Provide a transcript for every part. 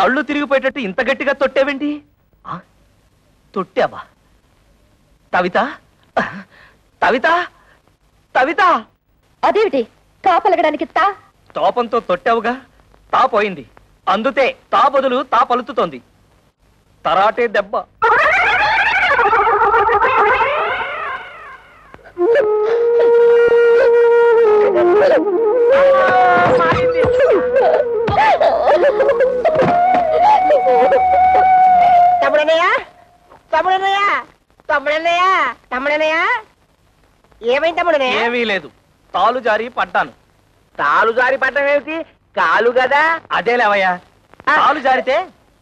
కళ్ళు తిరిగిపోయేటట్టు ఇంత గట్టిగా తొట్టేవేంటి? తొట్టావా? తవిత, తవిత, తవిత! అదేమిటి తాపలగడానికి తోపంతో తొట్టావుగా, తా పోయింది. అందుతే తా బదులు తా పలుకుతోంది. తరాటే దెబ్బ. తమ్ముడన్నయ్య, తమ్ముడన్నయ్య, తమ్ముడన్నయ్య, తమ్ముడన్నయ్య, ఏమైంది తమ్ముడన్నయ్య? ఏమీ లేదు, తాలు జారి పడ్డాను. తాలు జారి పడ్డం ఏమిటి? కాలు కదా. అదేలేవయ్యా, తాలు జారితే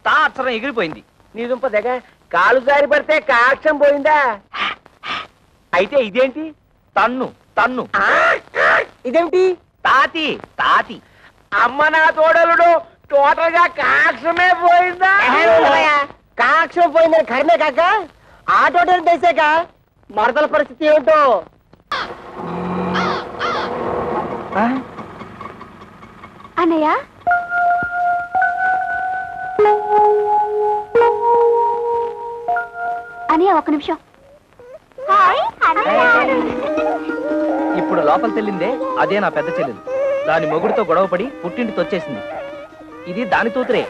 తా అక్షరం ఎగిరిపోయింది. నీ దుంప దగ్గ కాలు జారి పడితే కాక్షం పోయిందా? అయితే ఇదేంటి? తన్ను తన్ను. ఇదేమిటి? తాతి తాతి. అమ్మ నా తోడలుడు, టోటల్ గా కాక్షమే పోయిందా? కాక్షం పోయిందని కర్మే కాక ఆ టోటల్ తెసాక మరదల పరిస్థితి ఏమిటో. అన్నయ్య అన్నయ్య ఒక్క నిమిషం. ఇప్పుడు లోపల తెల్లిందే అదే నా పెద్ద చెల్లెలు. దాని మొగుడితో గొడవపడి పుట్టింటికి వచ్చేసింది. ఇది దాని తూతురే,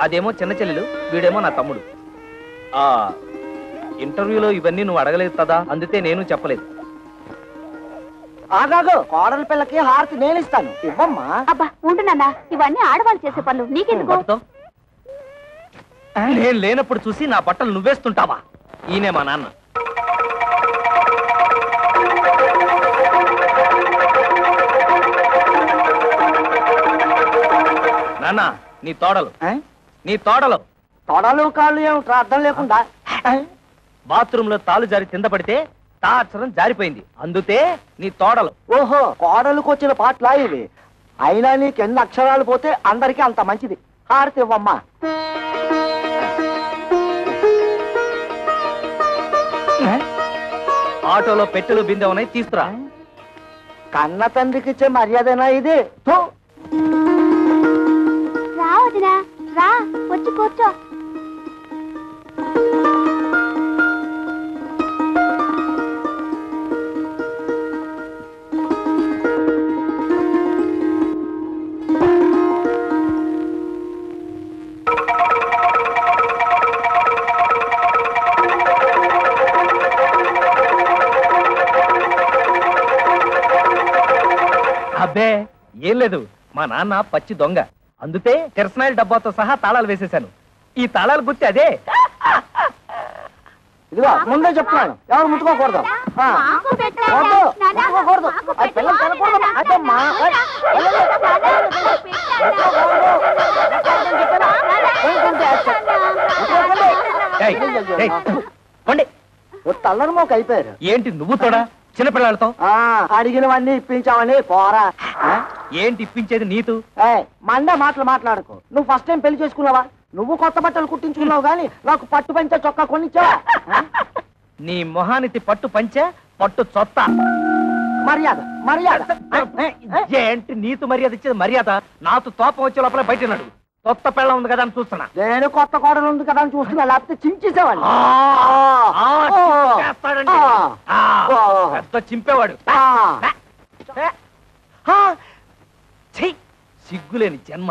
అదేమో చిన్న చెల్లెలు, వీడేమో నా తమ్ముడు. ఆ ఇంటర్వ్యూలో ఇవన్నీ నువ్వు అడగలేదు కదా, అందుకే నేను చెప్పలేదు. ఆగాగు, కోడల పిల్లకి హారతి నేను ఇస్తాను, ఇవ్వమ్మా. అబ్బా ఉంటున్నా, ఇవన్నీ ఆడవాళ్ళు చేసే పనులు నీకెందుకు? నేను లేనప్పుడు చూసి నా బట్టలు నువ్వేస్తుంటావా? ఈయనే మా నాన్న. నాన్న, నీ తోడలు, నీ తోడలు. తొడలు కాళ్ళు ఏమిట్రా అర్థం లేకుండా? బాత్రూమ్ లో తాలు జారి కింద పడితే తా అక్షరం జారిపోయింది, అందుతే నీ తోడలు. ఓహో, కోడలకు వచ్చిన పాటలా ఇవి. అయినా నీకు ఎన్ని అక్షరాలు పోతే అందరికీ అంత మంచిది. హారతి ఇవ్వమ్మా. ఆటోలో పెట్టెలు బిందె ఉన్నాయి, తీసుకురా. కన్న తండ్రికి ఇచ్చే మర్యాదనా ఇది? రా వదినా, రా వచ్చి కూర్చో. అబ్బే ఏం లేదు, మా నాన్న పచ్చి దొంగ, అందుతే కిరసనాయిల డబ్బాతో సహా తాళాలు వేసేశాను. ఈ తాళాలు గుర్తి అదే. ఇదిగో ముందే చెప్తున్నాను, ఎవరు ముట్టుకోకూడదు. ముట్టుకోకూడదు, అది పిల్లలు తినకూడదు. అదమ్మా, తల్లరు మోక అయిపోయారు. ఏంటి నువ్వు తోడా చిన్నపిల్లలతో? అడిగినవన్నీ ఇప్పించావని పోరా. ఏంటి ఇప్పించేది నీతు? మండే మాటలు మాట్లాడుకో. నువ్వు ఫస్ట్ టైం పెళ్లి చేసుకున్నావా? నువ్వు కొత్త బట్టలు కుట్టించుకున్నావు గాని నాకు పట్టు పంచ చొక్కా కొనిచ్చావా? నీ మొహానికి పట్టు పంచ పట్టు చొత్త. మర్యాద మర్యాద ఏంటి నీతు మర్యాద ఇచ్చేది? మర్యాద నాతో తోపం వచ్చే లోపల బయట నడు. కొత్త పిల్ల ఉంది కదా అని చూస్తున్నా. నేను కొత్త కోడలు ఉంది కదా అని చూస్తున్నా, లేకపోతే చించేసేవాడు. పెద్ద చింపేవాడు. సిగ్గులేని జన్మ.